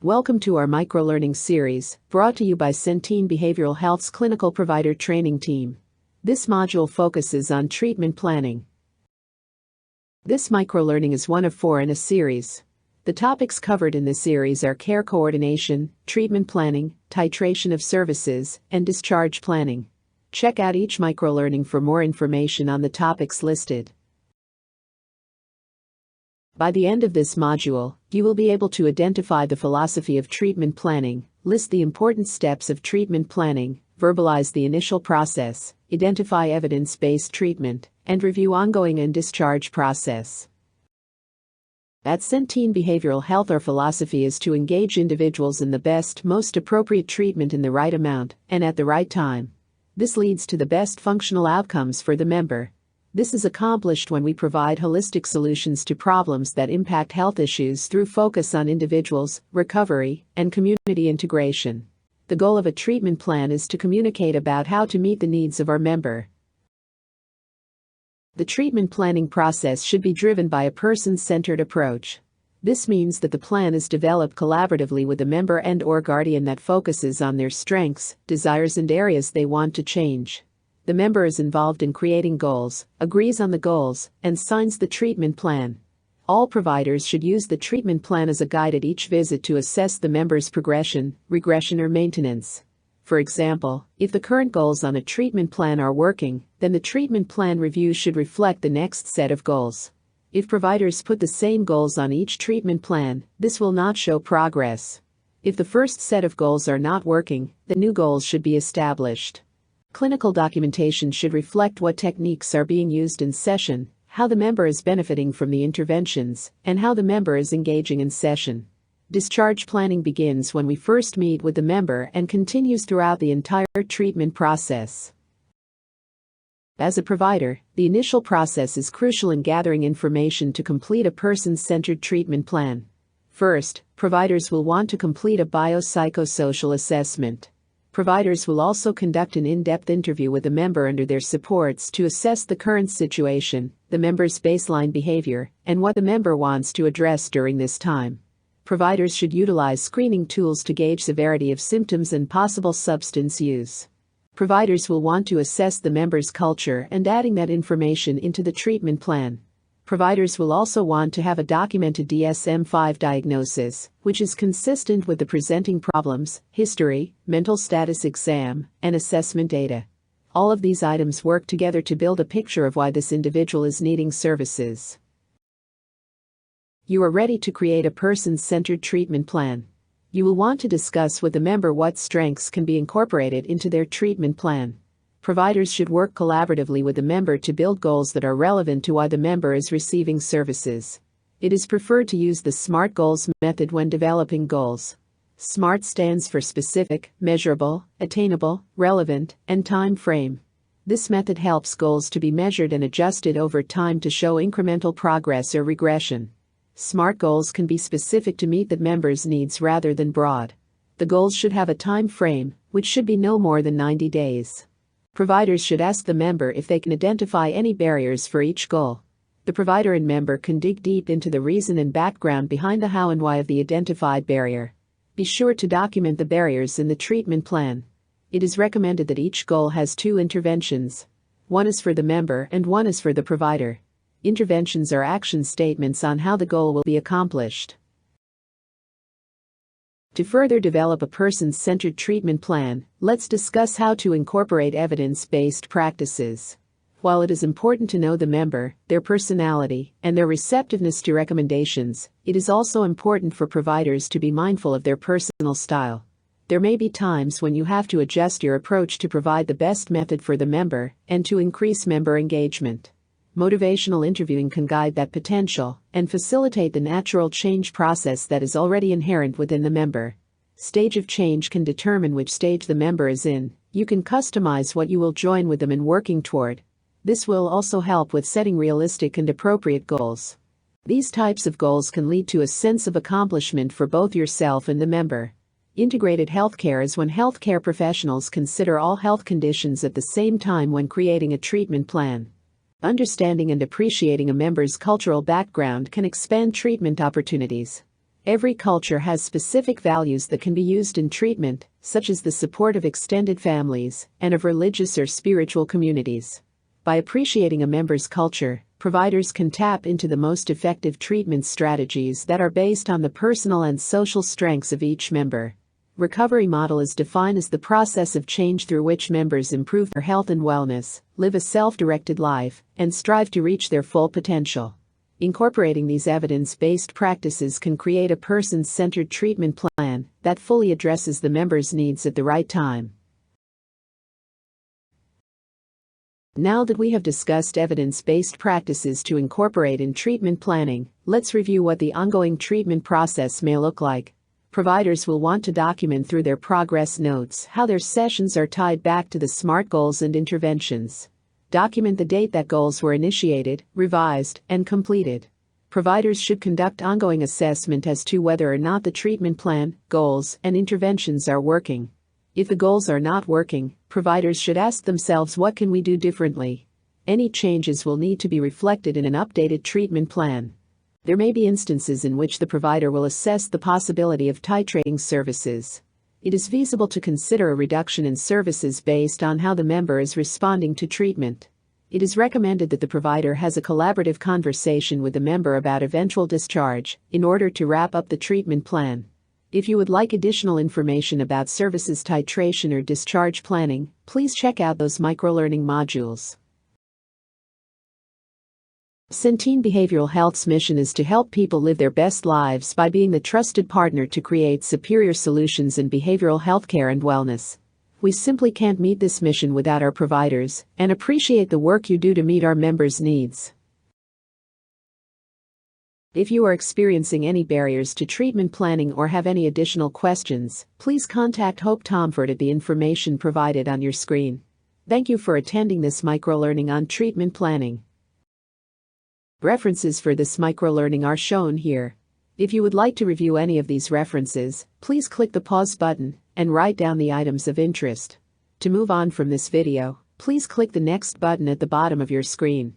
Welcome to our microlearning series, brought to you by Centene Behavioral Health's Clinical Provider Training Team. This module focuses on treatment planning. This microlearning is one of 4 in a series. The topics covered in this series are care coordination, treatment planning, titration of services, and discharge planning. Check out each microlearning for more information on the topics listed. By the end of this module, you will be able to identify the philosophy of treatment planning, list the important steps of treatment planning, verbalize the initial process, identify evidence-based treatment, and review ongoing and discharge process. At Centene Behavioral Health, our philosophy is to engage individuals in the best, most appropriate treatment in the right amount and at the right time. This leads to the best functional outcomes for the member. This is accomplished when we provide holistic solutions to problems that impact health issues through focus on individuals, recovery, and community integration. The goal of a treatment plan is to communicate about how to meet the needs of our member. The treatment planning process should be driven by a person-centered approach. This means that the plan is developed collaboratively with the member and/or guardian that focuses on their strengths, desires, and areas they want to change. The member is involved in creating goals, agrees on the goals, and signs the treatment plan. All providers should use the treatment plan as a guide at each visit to assess the member's progression, regression, or maintenance. For example, if the current goals on a treatment plan are working, then the treatment plan review should reflect the next set of goals. If providers put the same goals on each treatment plan, this will not show progress. If the first set of goals are not working, the new goals should be established. Clinical documentation should reflect what techniques are being used in session, how the member is benefiting from the interventions, and how the member is engaging in session. Discharge planning begins when we first meet with the member and continues throughout the entire treatment process. As a provider, the initial process is crucial in gathering information to complete a person-centered treatment plan. First, providers will want to complete a biopsychosocial assessment. Providers will also conduct an in-depth interview with the member under their supports to assess the current situation, the member's baseline behavior, and what the member wants to address during this time. Providers should utilize screening tools to gauge severity of symptoms and possible substance use. Providers will want to assess the member's culture and adding that information into the treatment plan. Providers will also want to have a documented DSM-5 diagnosis, which is consistent with the presenting problems, history, mental status exam, and assessment data. All of these items work together to build a picture of why this individual is needing services. You are ready to create a person-centered treatment plan. You will want to discuss with the member what strengths can be incorporated into their treatment plan. Providers should work collaboratively with the member to build goals that are relevant to why the member is receiving services. It is preferred to use the SMART goals method when developing goals. SMART stands for specific, measurable, attainable, relevant, and time frame. This method helps goals to be measured and adjusted over time to show incremental progress or regression. SMART goals can be specific to meet the member's needs rather than broad. The goals should have a time frame, which should be no more than 90 days. Providers should ask the member if they can identify any barriers for each goal. The provider and member can dig deep into the reason and background behind the how and why of the identified barrier. Be sure to document the barriers in the treatment plan. It is recommended that each goal has 2 interventions. One is for the member and one is for the provider. Interventions are action statements on how the goal will be accomplished. To further develop a person-centered treatment plan, let's discuss how to incorporate evidence-based practices. While it is important to know the member, their personality, and their receptiveness to recommendations, it is also important for providers to be mindful of their personal style. There may be times when you have to adjust your approach to provide the best method for the member and to increase member engagement. Motivational interviewing can guide that potential and facilitate the natural change process that is already inherent within the member. Stage of change can determine which stage the member is in. You can customize what you will join with them in working toward. This will also help with setting realistic and appropriate goals. These types of goals can lead to a sense of accomplishment for both yourself and the member. Integrated healthcare is when healthcare professionals consider all health conditions at the same time when creating a treatment plan. Understanding and appreciating a member's cultural background can expand treatment opportunities. Every culture has specific values that can be used in treatment, such as the support of extended families and of religious or spiritual communities. By appreciating a member's culture, providers can tap into the most effective treatment strategies that are based on the personal and social strengths of each member. Recovery model is defined as the process of change through which members improve their health and wellness, live a self-directed life, and strive to reach their full potential. Incorporating these evidence-based practices can create a person-centered treatment plan that fully addresses the member's needs at the right time. Now that we have discussed evidence-based practices to incorporate in treatment planning, let's review what the ongoing treatment process may look like. Providers will want to document through their progress notes how their sessions are tied back to the SMART goals and interventions. Document the date that goals were initiated, revised, and completed. Providers should conduct ongoing assessment as to whether or not the treatment plan, goals, and interventions are working. If the goals are not working, providers should ask themselves, what can we do differently? Any changes will need to be reflected in an updated treatment plan. There may be instances in which the provider will assess the possibility of titrating services. It is feasible to consider a reduction in services based on how the member is responding to treatment. It is recommended that the provider has a collaborative conversation with the member about eventual discharge in order to wrap up the treatment plan. If you would like additional information about services titration or discharge planning, please check out those microlearning modules. Centene Behavioral Health's mission is to help people live their best lives by being the trusted partner to create superior solutions in behavioral healthcare and wellness. We simply can't meet this mission without our providers, and appreciate the work you do to meet our members' needs. If you are experiencing any barriers to treatment planning or have any additional questions, please contact Hope Tomford at the information provided on your screen. Thank you for attending this microlearning on treatment planning. References for this microlearning are shown here. If you would like to review any of these references, please click the pause button and write down the items of interest. To move on from this video, please click the next button at the bottom of your screen.